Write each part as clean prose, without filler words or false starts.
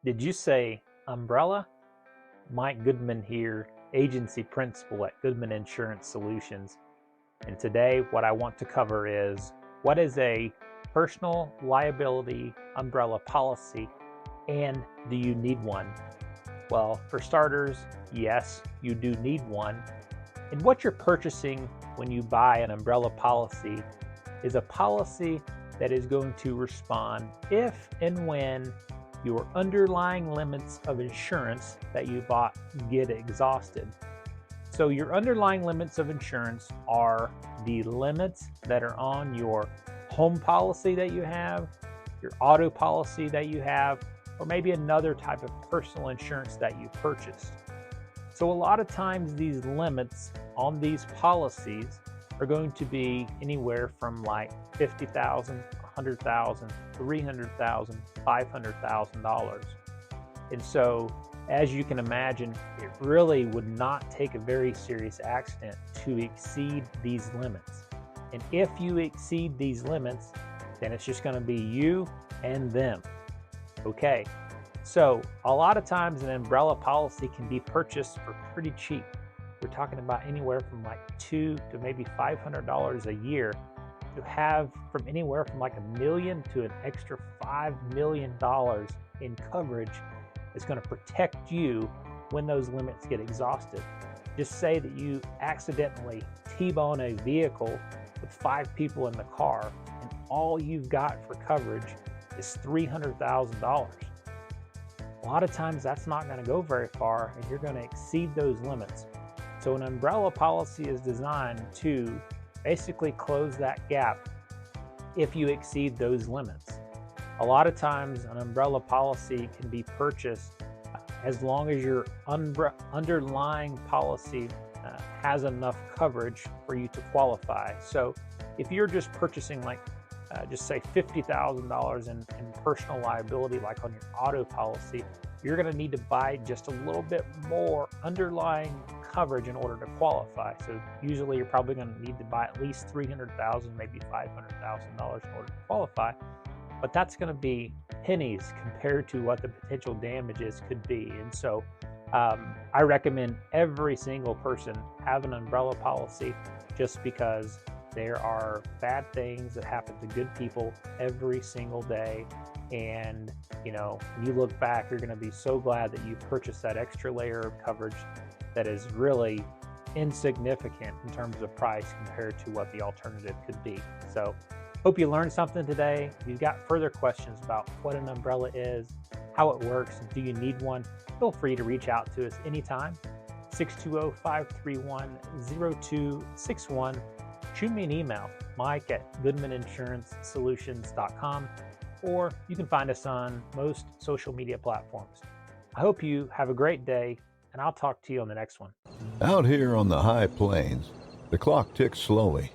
Did you say umbrella? Mike Goodman here, agency principal at Goodman Insurance Solutions. And today, what I want to cover is what is a personal liability umbrella policy and do you need one? Well, for starters, yes, you do need one. And what you're purchasing when you buy an umbrella policy is a policy that is going to respond if and when your underlying limits of insurance that you bought get exhausted. So your underlying limits of insurance are the limits that are on your home policy that you have, your auto policy that you have, or maybe another type of personal insurance that you purchased. So a lot of times these limits on these policies are going to be anywhere from like $50,000, $100,000, $300,000, $500,000. And so, as you can imagine, it really would not take a very serious accident to exceed these limits. And if you exceed these limits, then it's just going to be you and them. Okay, so a lot of times an umbrella policy can be purchased for pretty cheap. We're talking about anywhere from like $200 to maybe $500 a year to have from anywhere from like $1 million to an extra $5 million in coverage that's going to protect you when those limits get exhausted. Just say that you accidentally T-bone a vehicle with 5 people in the car and all you've got for coverage is $300,000. A lot of times that's not going to go very far and you're going to exceed those limits. So an umbrella policy is designed to basically close that gap if you exceed those limits. A lot of times an umbrella policy can be purchased as long as your underlying policy has enough coverage for you to qualify. So if you're just purchasing like just say $50,000 in personal liability like on your auto policy, you're going to need to buy just a little bit more underlying coverage in order to qualify. So usually you're probably going to need to buy at least $300,000, maybe $500,000 in order to qualify. But that's going to be pennies compared to what the potential damages could be. And so I recommend every single person have an umbrella policy just because there are bad things that happen to good people every single day. And, you know, when you look back, you're going to be so glad that you purchased that extra layer of coverage that is really insignificant in terms of price compared to what the alternative could be. So hope you learned something today. If you've got further questions about what an umbrella is, how it works, and do you need one, feel free to reach out to us anytime. 620-531-0261. Shoot me an email, mike@goodmaninsurancesolutions.com, or you can find us on most social media platforms. I hope you have a great day, and I'll talk to you on the next one. Out here on the high plains, the clock ticks slowly,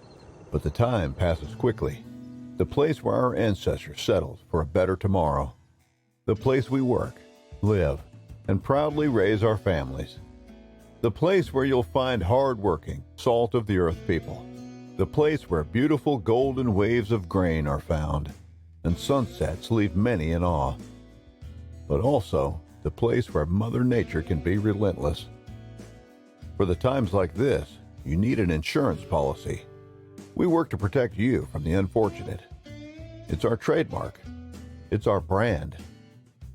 but the time passes quickly. The place where our ancestors settled for a better tomorrow. The place we work, live, and proudly raise our families. The place where you'll find hard-working, salt-of-the-earth people. The place where beautiful golden waves of grain are found, and sunsets leave many in awe. But also, the place where Mother Nature can be relentless. For the times like this, you need an insurance policy. We work to protect you from the unfortunate. It's our trademark. It's our brand.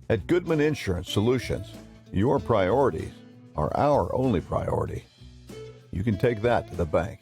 At Goodman Insurance Solutions, your priorities are our only priority. You can take that to the bank.